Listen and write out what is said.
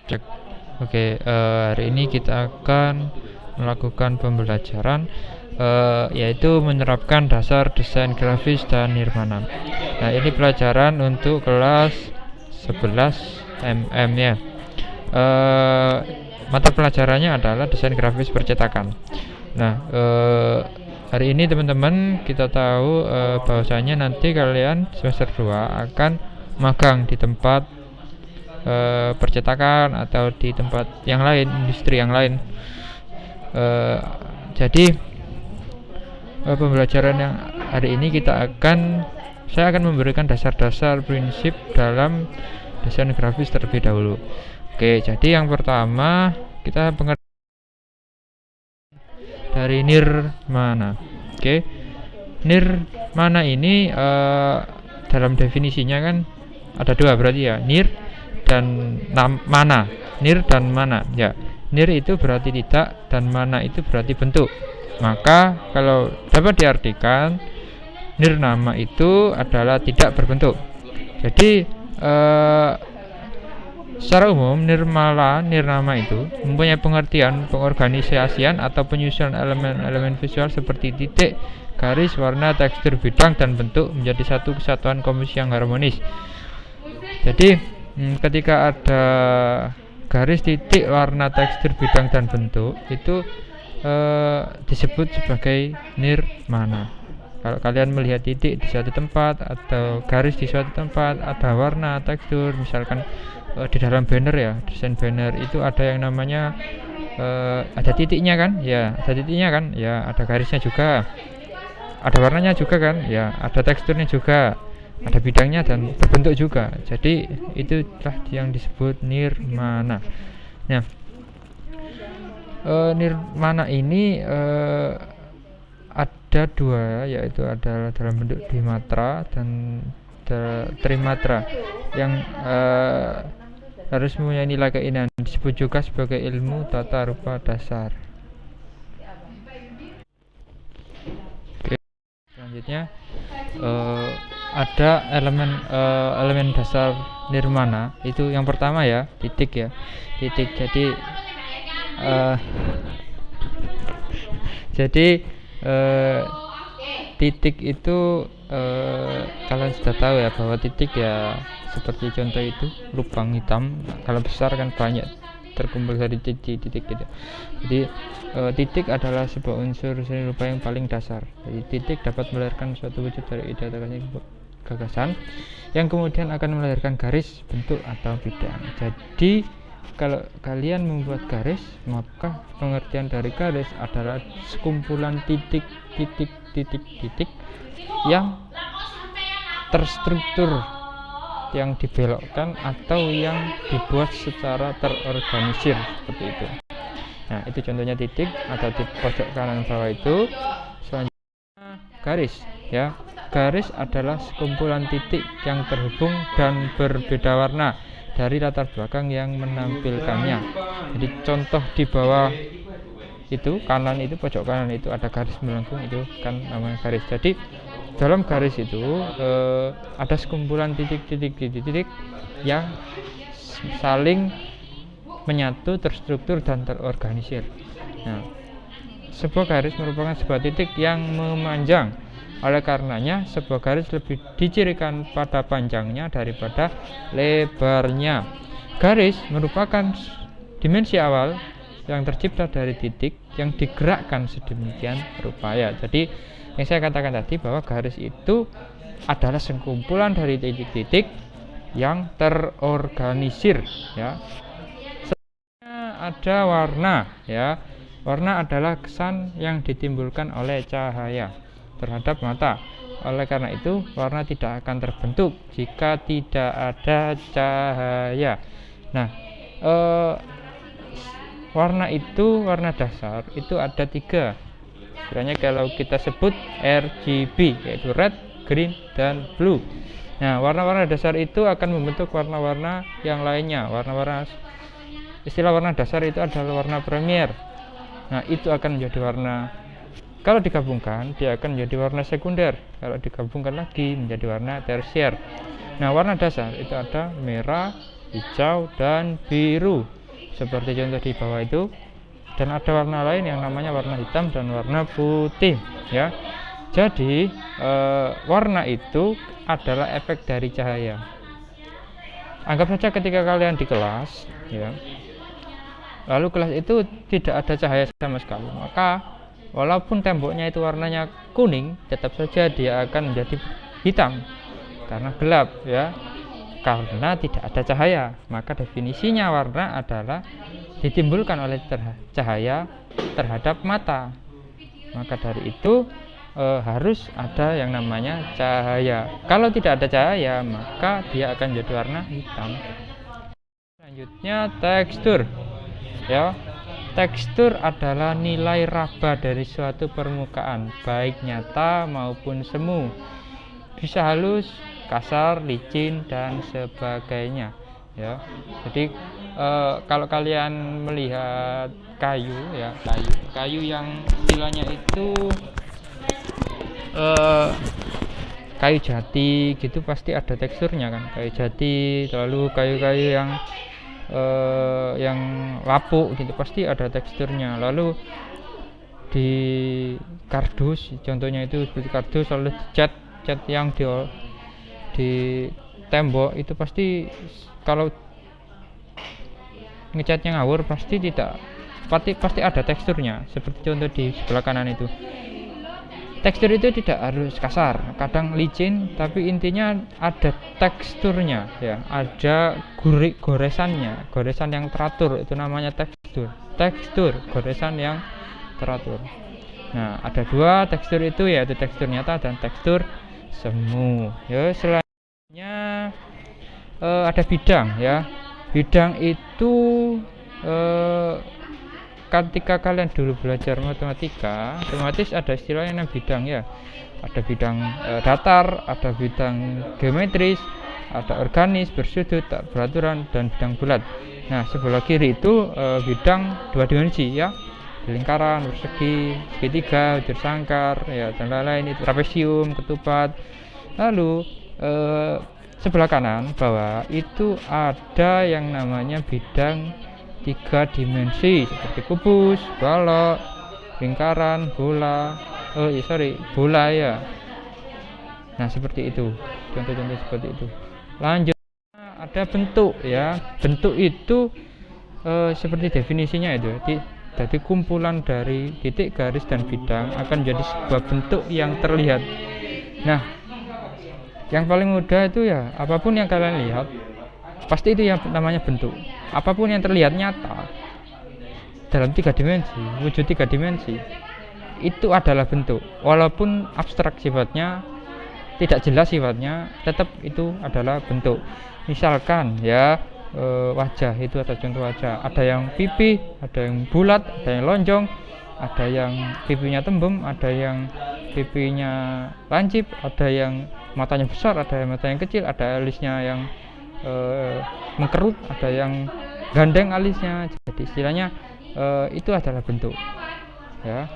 Cek. Oke, hari ini kita akan melakukan pembelajaran yaitu menerapkan dasar desain grafis dan nirmana. Nah, ini pelajaran untuk kelas 11 MM ya. Mata pelajarannya adalah desain grafis percetakan. Nah, hari ini teman-teman kita tahu bahwasanya nanti kalian semester 2 akan magang di tempat percetakan atau di tempat yang lain, industri yang lain. Jadi pembelajaran yang hari ini saya akan memberikan dasar-dasar prinsip dalam desain grafis terlebih dahulu. Oke, jadi yang pertama kita pengertian dari nirmana. Oke, nirmana ini dalam definisinya kan ada dua berarti ya, nir dan mana. Nir dan mana ya. Nir itu berarti tidak dan mana itu berarti bentuk. Maka kalau dapat diartikan, nirnama itu adalah tidak berbentuk. Jadi secara umum nirnama itu mempunyai pengertian pengorganisasian atau penyusunan elemen-elemen visual seperti titik, garis, warna, tekstur, bidang, dan bentuk menjadi satu kesatuan komposisi yang harmonis. Jadi ketika ada garis, titik, warna, tekstur, bidang, dan bentuk itu disebut sebagai nirmana. Kalau kalian melihat titik di suatu tempat atau garis di suatu tempat, ada warna, tekstur, misalkan di dalam banner ya, desain banner itu ada yang namanya ada titiknya kan ya, ada titiknya kan ya, ada garisnya juga, ada warnanya juga kan ya, ada teksturnya juga, ada bidangnya dan berbentuk juga. Jadi itulah yang disebut nirmana. Nah, nirmana ini ada dua, yaitu adalah dalam bentuk dimatra dan trimatra yang harus mempunyai nilai keindahan, disebut juga sebagai ilmu tata rupa dasar. Oke, selanjutnya ada elemen dasar nirmana itu yang pertama ya, titik ya, titik. Jadi titik itu kalian sudah tahu ya bahwa titik ya seperti contoh itu lubang hitam, kalau besar kan banyak terkumpul dari titik gitu. Jadi titik adalah sebuah unsur seni rupa yang paling dasar. Jadi titik dapat melahirkan suatu wujud dari ide atau gagasan yang kemudian akan melahirkan garis, bentuk, atau bidang. Jadi kalau kalian membuat garis, maka pengertian dari garis adalah sekumpulan titik yang terstruktur, yang dibelokkan atau yang dibuat secara terorganisir seperti itu. Nah, itu contohnya titik atau di pojok kanan bawah itu. Selanjutnya garis ya. Garis adalah sekumpulan titik yang terhubung dan berbeda warna dari latar belakang yang menampilkannya. Jadi contoh di bawah itu kanan, itu pojok kanan itu ada garis melengkung, itu kan namanya garis. Jadi dalam garis itu ada sekumpulan titik yang saling menyatu, terstruktur, dan terorganisir. Nah, sebuah garis merupakan sebuah titik yang memanjang. Oleh karenanya, sebuah garis lebih dicirikan pada panjangnya daripada lebarnya. Garis merupakan dimensi awal yang tercipta dari titik yang digerakkan sedemikian rupa ya. Jadi yang saya katakan tadi bahwa garis itu adalah sekumpulan dari titik-titik yang terorganisir ya. Selanjutnya ada warna ya. Warna adalah kesan yang ditimbulkan oleh cahaya terhadap mata. Oleh karena itu, warna tidak akan terbentuk jika tidak ada cahaya. Nah, warna dasar itu ada 3. Sebenarnya kalau kita sebut RGB, yaitu red, green, dan blue. Nah, warna-warna dasar itu akan membentuk warna-warna yang lainnya. Istilah warna dasar itu adalah warna primer. Nah, itu akan menjadi warna. Kalau digabungkan, dia akan menjadi warna sekunder. Kalau digabungkan lagi menjadi warna tersier. Nah, warna dasar itu ada merah, hijau, dan biru. seperti contoh di bawah itu. Dan ada warna lain yang namanya warna hitam dan warna putih, ya. Jadi warna itu adalah efek dari cahaya. Anggap saja ketika kalian di kelas, ya, lalu kelas itu tidak ada cahaya sama sekali, maka walaupun temboknya itu warnanya kuning, tetap saja dia akan menjadi hitam karena gelap, ya, karena tidak ada cahaya. Maka definisinya warna adalah ditimbulkan oleh cahaya terhadap mata. Maka dari itu harus ada yang namanya cahaya. Kalau tidak ada cahaya, maka dia akan jadi warna hitam. Selanjutnya tekstur, ya. Tekstur adalah nilai raba dari suatu permukaan, baik nyata maupun semu. Bisa halus, kasar, licin, dan sebagainya, ya. Jadi kalau kalian melihat kayu, ya, kayu yang istilahnya itu kayu jati gitu, pasti ada teksturnya kan. Kayu jati, lalu kayu-kayu yang lapuk gitu, pasti ada teksturnya. Lalu di kardus, contohnya itu seperti kardus, lalu cat yang di tembok itu pasti kalau ngecatnya ngawur pasti ada teksturnya. Seperti contoh di sebelah kanan itu, tekstur itu tidak harus kasar, kadang licin, tapi intinya ada teksturnya, ya, ada goresan yang teratur, itu namanya tekstur goresan yang teratur. Nah, ada dua tekstur itu, yaitu tekstur nyata dan tekstur semu, ya. Selanjutnya ada bidang, ya. Bidang itu ketika kalian dulu belajar matematika, otomatis ada istilah yang namanya bidang, ya. Ada bidang datar, ada bidang geometris, ada organis, bersudut, tak beraturan, dan bidang bulat. Nah, sebelah kiri itu bidang dua dimensi, ya, lingkaran, persegi, segitiga, bujur sangkar, ya, dan lain-lain, itu trapesium, ketupat. Lalu sebelah kanan bawah itu ada yang namanya bidang tiga dimensi, seperti kubus, balok, lingkaran, bola, ya. Nah, seperti itu, contoh-contoh seperti itu. Lanjut, ada bentuk, ya. Bentuk itu seperti definisinya itu, jadi kumpulan dari titik, garis, dan bidang akan jadi sebuah bentuk yang terlihat. Nah, yang paling mudah itu, ya, apapun yang kalian lihat pasti itu yang namanya bentuk. Apapun yang terlihat nyata dalam tiga dimensi, wujud tiga dimensi, itu adalah bentuk. Walaupun abstrak sifatnya, tidak jelas sifatnya, tetap itu adalah bentuk. Misalkan, ya, wajah, itu ada contoh wajah. Ada yang pipi, ada yang bulat, ada yang lonjong, ada yang pipinya tembem, ada yang pipinya lancip, ada yang matanya besar, ada yang matanya kecil, ada alisnya yang mengkerut, ada yang gandeng alisnya. Jadi istilahnya itu adalah bentuk, ya.